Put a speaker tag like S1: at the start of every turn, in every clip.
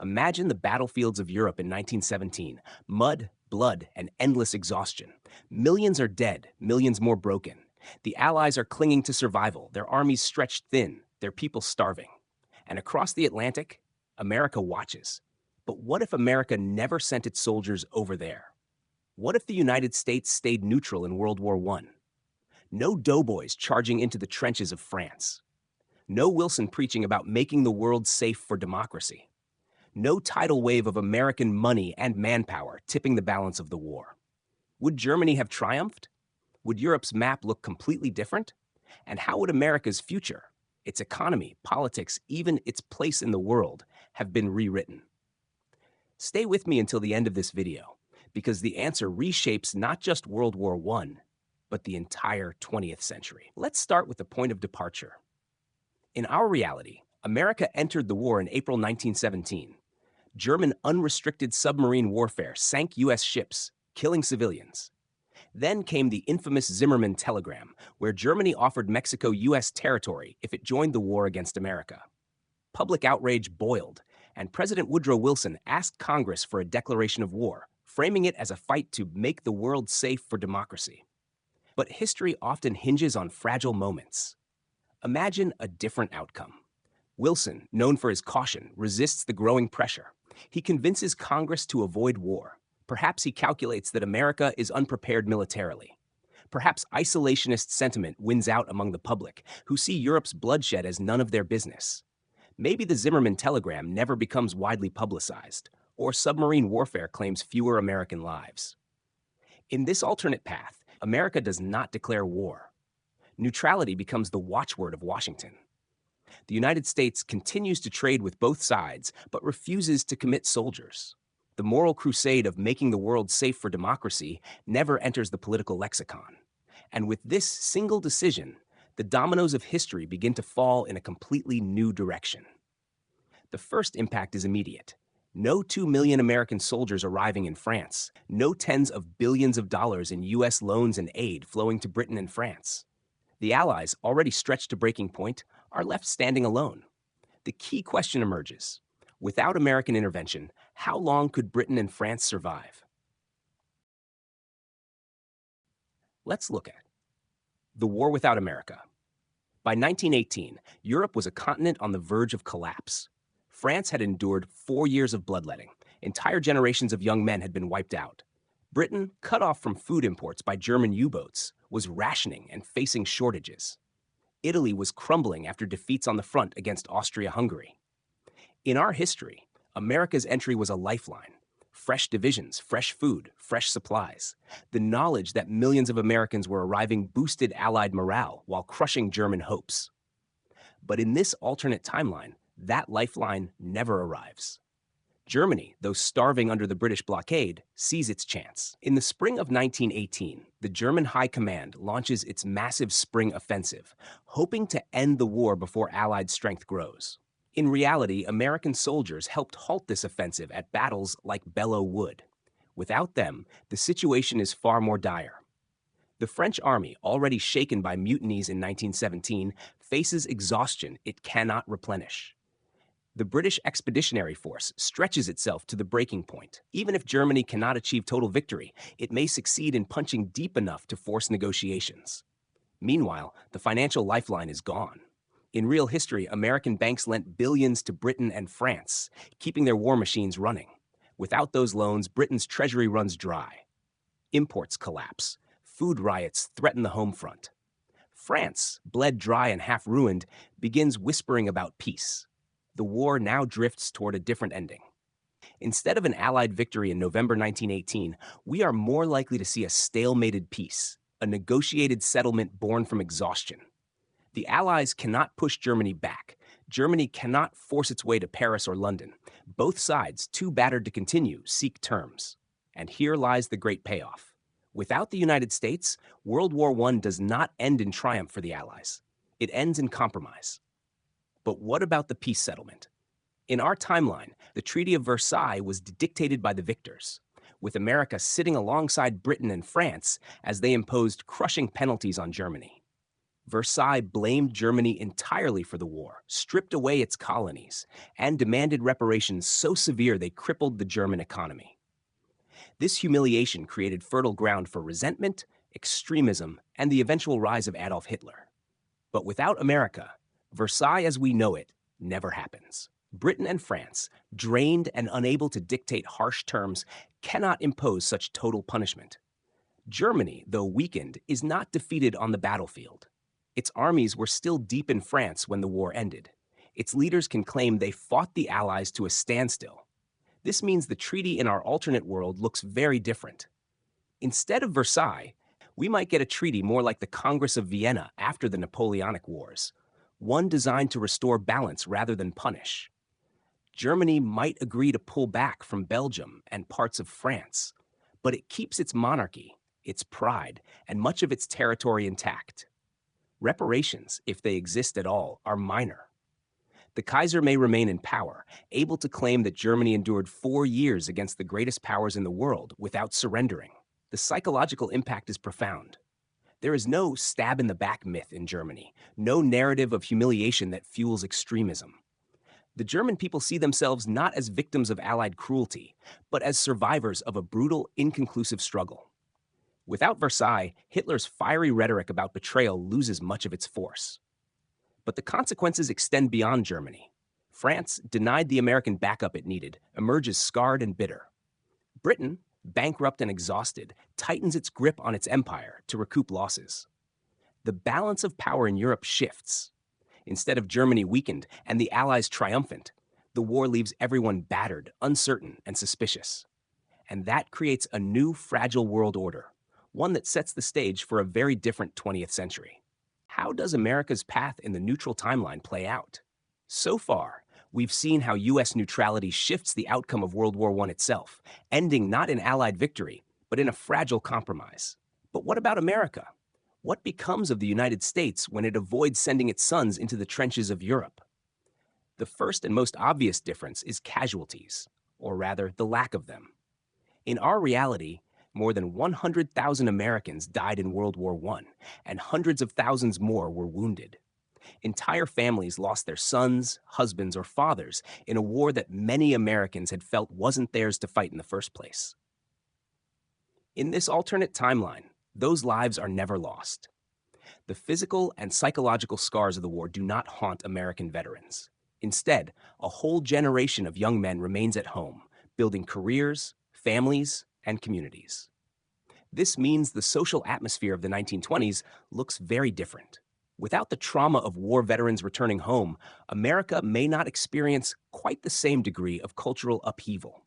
S1: Imagine the battlefields of Europe in 1917: mud, blood, and endless exhaustion. Millions are dead, millions more broken. The Allies are clinging to survival, their armies stretched thin, their people starving. And across the Atlantic, America watches. But what if America never sent its soldiers over there? What if the United States stayed neutral in World War I? No doughboys charging into the trenches of France. No Wilson preaching about making the world safe for democracy. No tidal wave of American money and manpower tipping the balance of the war. Would Germany have triumphed? Would Europe's map look completely different? And how would America's future, its economy, politics, even its place in the world, have been rewritten? Stay with me until the end of this video, because the answer reshapes not just World War I, but the entire 20th century. Let's start with the point of departure. In our reality, America entered the war in April 1917. German unrestricted submarine warfare sank U.S. ships, killing civilians. Then came the infamous Zimmermann telegram, where Germany offered Mexico U.S. territory if it joined the war against America. Public outrage boiled, and President Woodrow Wilson asked Congress for a declaration of war, framing it as a fight to make the world safe for democracy. But history often hinges on fragile moments. Imagine a different outcome. Wilson, known for his caution, resists the growing pressure. He convinces Congress to avoid war. Perhaps he calculates that America is unprepared militarily. Perhaps isolationist sentiment wins out among the public, who see Europe's bloodshed as none of their business. Maybe the Zimmermann telegram never becomes widely publicized, or submarine warfare claims fewer American lives. In this alternate path, America does not declare war. Neutrality becomes the watchword of Washington. The United States continues to trade with both sides, but refuses to commit soldiers. The moral crusade of making the world safe for democracy never enters the political lexicon. And with this single decision, the dominoes of history begin to fall in a completely new direction. The first impact is immediate. No 2 million American soldiers arriving in France. No tens of billions of dollars in U.S. loans and aid flowing to Britain and France. The Allies, already stretched to breaking point, are left standing alone. The key question emerges. Without American intervention, how long could Britain and France survive? Let's look at the war without America. By 1918, Europe was a continent on the verge of collapse. France had endured 4 years of bloodletting. Entire generations of young men had been wiped out. Britain, cut off from food imports by German U-boats, was rationing and facing shortages. Italy was crumbling after defeats on the front against Austria-Hungary. In our history, America's entry was a lifeline. Fresh divisions, fresh food, fresh supplies. The knowledge that millions of Americans were arriving boosted Allied morale while crushing German hopes. But in this alternate timeline, that lifeline never arrives. Germany, though starving under the British blockade, sees its chance. In the spring of 1918, the German High Command launches its massive spring offensive, hoping to end the war before Allied strength grows. In reality, American soldiers helped halt this offensive at battles like Belleau Wood. Without them, the situation is far more dire. The French army, already shaken by mutinies in 1917, faces exhaustion it cannot replenish. The British Expeditionary Force stretches itself to the breaking point. Even if Germany cannot achieve total victory, it may succeed in punching deep enough to force negotiations. Meanwhile, the financial lifeline is gone. In real history, American banks lent billions to Britain and France, keeping their war machines running. Without those loans, Britain's treasury runs dry. Imports collapse. Food riots threaten the home front. France, bled dry and half ruined, begins whispering about peace. The war now drifts toward a different ending. Instead of an Allied victory in November 1918, we are more likely to see a stalemated peace, a negotiated settlement born from exhaustion. The Allies cannot push Germany back. Germany cannot force its way to Paris or London. Both sides, too battered to continue, seek terms. And here lies the great payoff. Without the United States, World War I does not end in triumph for the Allies. It ends in compromise. But what about the peace settlement? In our timeline, the Treaty of Versailles was dictated by the victors, with America sitting alongside Britain and France as they imposed crushing penalties on Germany. Versailles blamed Germany entirely for the war, stripped away its colonies, and demanded reparations so severe they crippled the German economy. This humiliation created fertile ground for resentment, extremism, and the eventual rise of Adolf Hitler. But without America, Versailles as we know it never happens. Britain and France, drained and unable to dictate harsh terms, cannot impose such total punishment. Germany, though weakened, is not defeated on the battlefield. Its armies were still deep in France when the war ended. Its leaders can claim they fought the Allies to a standstill. This means the treaty in our alternate world looks very different. Instead of Versailles, we might get a treaty more like the Congress of Vienna after the Napoleonic Wars, one designed to restore balance rather than punish. Germany might agree to pull back from Belgium and parts of France, but it keeps its monarchy, its pride, and much of its territory intact. Reparations, if they exist at all, are minor. The Kaiser may remain in power, able to claim that Germany endured 4 years against the greatest powers in the world without surrendering. The psychological impact is profound. There is no stab-in-the-back myth in Germany, no narrative of humiliation that fuels extremism. The German people see themselves not as victims of Allied cruelty, but as survivors of a brutal, inconclusive struggle. Without Versailles, Hitler's fiery rhetoric about betrayal loses much of its force. But the consequences extend beyond Germany. France, denied the American backup it needed, emerges scarred and bitter. Britain, bankrupt and exhausted, tightens its grip on its empire to recoup losses. The balance of power in Europe shifts. Instead of Germany weakened and the Allies triumphant, the war leaves everyone battered, uncertain, and suspicious. And that creates a new fragile world order, one that sets the stage for a very different 20th century. How does America's path in the neutral timeline play out? So far, we've seen how U.S. neutrality shifts the outcome of World War I itself, ending not in Allied victory, but in a fragile compromise. But what about America? What becomes of the United States when it avoids sending its sons into the trenches of Europe? The first and most obvious difference is casualties, or rather, the lack of them. In our reality, more than 100,000 Americans died in World War I, and hundreds of thousands more were wounded. Entire families lost their sons, husbands, or fathers in a war that many Americans had felt wasn't theirs to fight in the first place. In this alternate timeline, those lives are never lost. The physical and psychological scars of the war do not haunt American veterans. Instead, a whole generation of young men remains at home, building careers, families, and communities. This means the social atmosphere of the 1920s looks very different. Without the trauma of war veterans returning home, America may not experience quite the same degree of cultural upheaval.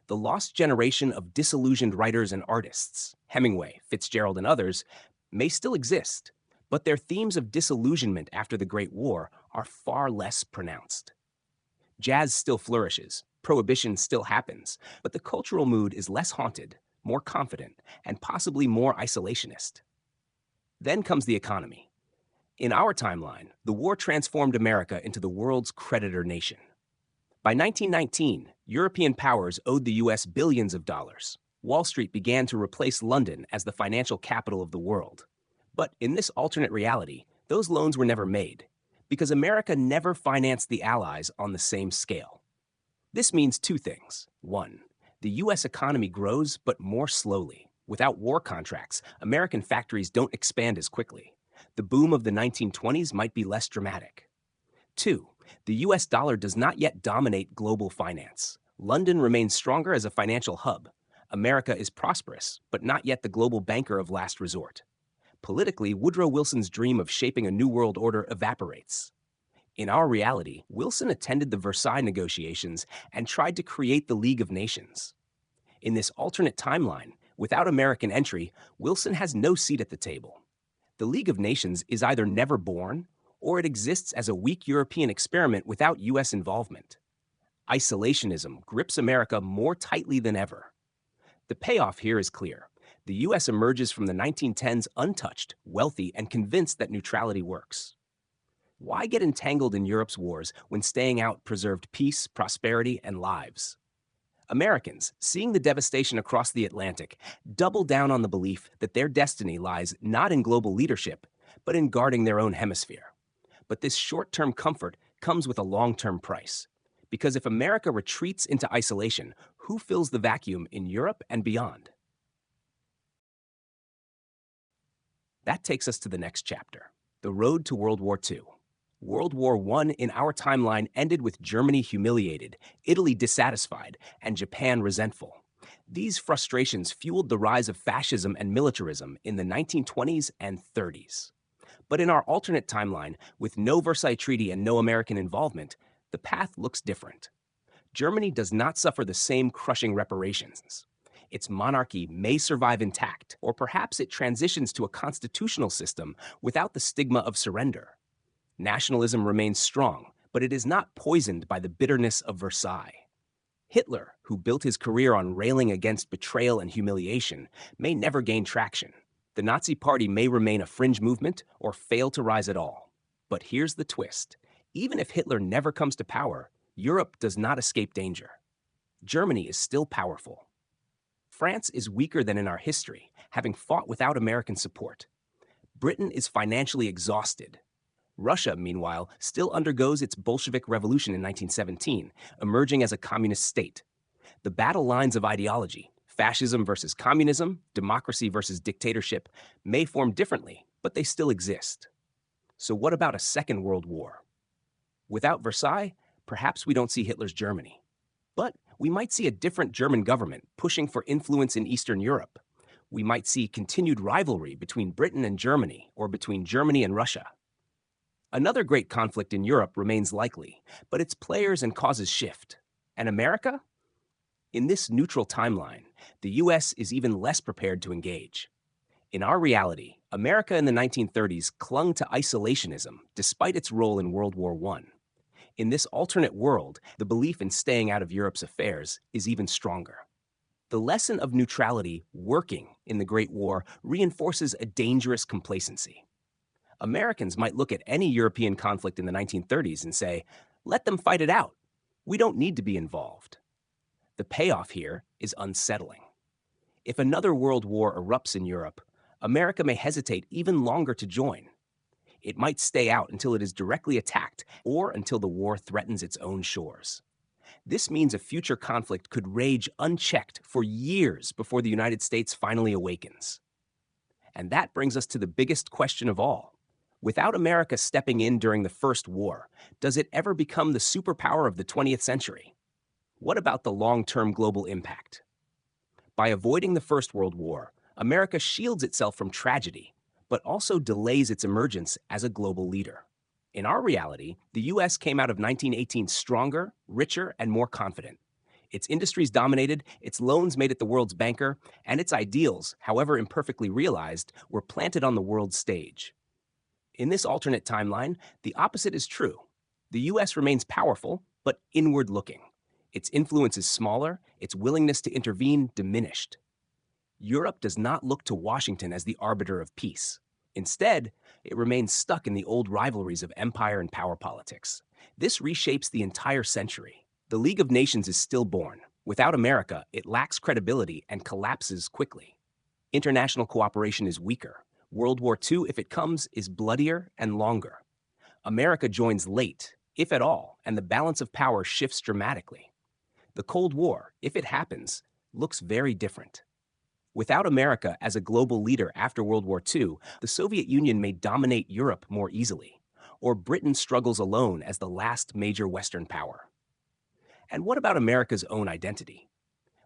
S1: The lost generation of disillusioned writers and artists, Hemingway, Fitzgerald, and others, may still exist, but their themes of disillusionment after the Great War are far less pronounced. Jazz still flourishes, prohibition still happens, but the cultural mood is less haunted, more confident, and possibly more isolationist. Then comes the economy. In our timeline, the war transformed America into the world's creditor nation. By 1919, European powers owed the U.S. billions of dollars. Wall Street began to replace London as the financial capital of the world. But in this alternate reality, those loans were never made, because America never financed the Allies on the same scale. This means two things. One, the U.S. economy grows, but more slowly. Without war contracts, American factories don't expand as quickly. The boom of the 1920s might be less dramatic. Two, the U.S. dollar does not yet dominate global finance. London remains stronger as a financial hub. America is prosperous, but not yet the global banker of last resort. Politically, Woodrow Wilson's dream of shaping a new world order evaporates. In our reality, Wilson attended the Versailles negotiations and tried to create the League of Nations. In this alternate timeline, without American entry, Wilson has no seat at the table. The League of Nations is either never born, or it exists as a weak European experiment without U.S. involvement. Isolationism grips America more tightly than ever. The payoff here is clear. The U.S. emerges from the 1910s untouched, wealthy, and convinced that neutrality works. Why get entangled in Europe's wars when staying out preserved peace, prosperity, and lives? Americans, seeing the devastation across the Atlantic, double down on the belief that their destiny lies not in global leadership, but in guarding their own hemisphere. But this short-term comfort comes with a long-term price. Because if America retreats into isolation, who fills the vacuum in Europe and beyond? That takes us to the next chapter, the road to World War II. World War I in our timeline ended with Germany humiliated, Italy dissatisfied, and Japan resentful. These frustrations fueled the rise of fascism and militarism in the 1920s and 30s. But in our alternate timeline, with no Versailles Treaty and no American involvement, the path looks different. Germany does not suffer the same crushing reparations. Its monarchy may survive intact, or perhaps it transitions to a constitutional system without the stigma of surrender. Nationalism remains strong, but it is not poisoned by the bitterness of Versailles. Hitler, who built his career on railing against betrayal and humiliation, may never gain traction. The Nazi Party may remain a fringe movement or fail to rise at all. But here's the twist. Even if Hitler never comes to power, Europe does not escape danger. Germany is still powerful. France is weaker than in our history, having fought without American support. Britain is financially exhausted. Russia, meanwhile, still undergoes its Bolshevik Revolution in 1917, emerging as a communist state. The battle lines of ideology, fascism versus communism, democracy versus dictatorship, may form differently, but they still exist. So what about a second world war? Without Versailles, perhaps we don't see Hitler's Germany. But we might see a different German government pushing for influence in Eastern Europe. We might see continued rivalry between Britain and Germany, or between Germany and Russia. Another great conflict in Europe remains likely, but its players and causes shift. And America? In this neutral timeline, the US is even less prepared to engage. In our reality, America in the 1930s clung to isolationism despite its role in World War I. In this alternate world, the belief in staying out of Europe's affairs is even stronger. The lesson of neutrality working in the Great War reinforces a dangerous complacency. Americans might look at any European conflict in the 1930s and say, let them fight it out. We don't need to be involved. The payoff here is unsettling. If another world war erupts in Europe, America may hesitate even longer to join. It might stay out until it is directly attacked or until the war threatens its own shores. This means a future conflict could rage unchecked for years before the United States finally awakens. And that brings us to the biggest question of all. Without America stepping in during the First War, does it ever become the superpower of the 20th century? What about the long-term global impact? By avoiding the First World War, America shields itself from tragedy, but also delays its emergence as a global leader. In our reality, the U.S. came out of 1918 stronger, richer, and more confident. Its industries dominated, its loans made it the world's banker, and its ideals, however imperfectly realized, were planted on the world stage. In this alternate timeline, the opposite is true. The U.S. remains powerful, but inward-looking. Its influence is smaller, its willingness to intervene diminished. Europe does not look to Washington as the arbiter of peace. Instead, it remains stuck in the old rivalries of empire and power politics. This reshapes the entire century. The League of Nations is stillborn. Without America, it lacks credibility and collapses quickly. International cooperation is weaker. World War II, if it comes, is bloodier and longer. America joins late, if at all, and the balance of power shifts dramatically. The Cold War, if it happens, looks very different. Without America as a global leader after World War II, the Soviet Union may dominate Europe more easily, or Britain struggles alone as the last major Western power. And what about America's own identity?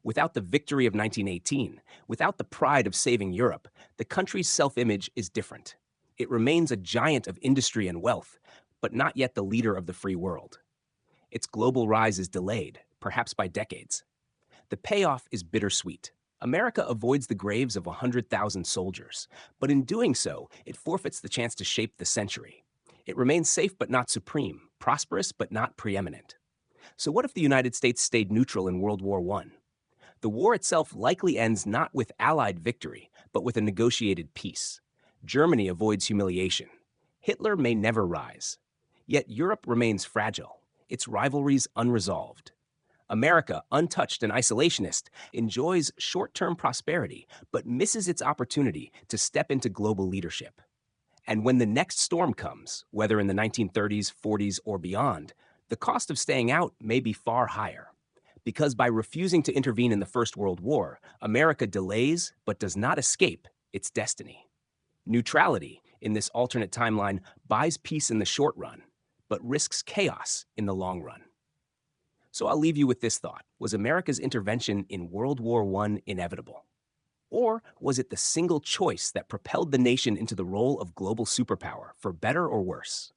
S1: Without the victory of 1918, without the pride of saving Europe, the country's self-image is different. It remains a giant of industry and wealth, but not yet the leader of the free world. Its global rise is delayed, perhaps by decades. The payoff is bittersweet. America avoids the graves of 100,000 soldiers, but in doing so, it forfeits the chance to shape the century. It remains safe but not supreme, prosperous but not preeminent. So what if the United States stayed neutral in World War I? The war itself likely ends not with Allied victory, but with a negotiated peace. Germany avoids humiliation. Hitler may never rise. Yet Europe remains fragile, its rivalries unresolved. America, untouched and isolationist, enjoys short-term prosperity, but misses its opportunity to step into global leadership. And when the next storm comes, whether in the 1930s, 40s, or beyond, the cost of staying out may be far higher. Because by refusing to intervene in the First World War, America delays but does not escape its destiny. Neutrality, in this alternate timeline, buys peace in the short run, but risks chaos in the long run. So I'll leave you with this thought. Was America's intervention in World War I inevitable? Or was it the single choice that propelled the nation into the role of global superpower, for better or worse?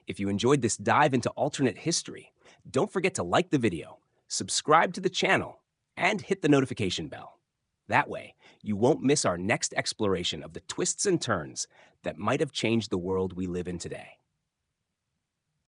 S1: If you enjoyed this dive into alternate history, don't forget to like the video, subscribe to the channel, and hit the notification bell. That way, you won't miss our next exploration of the twists and turns that might have changed the world we live in today.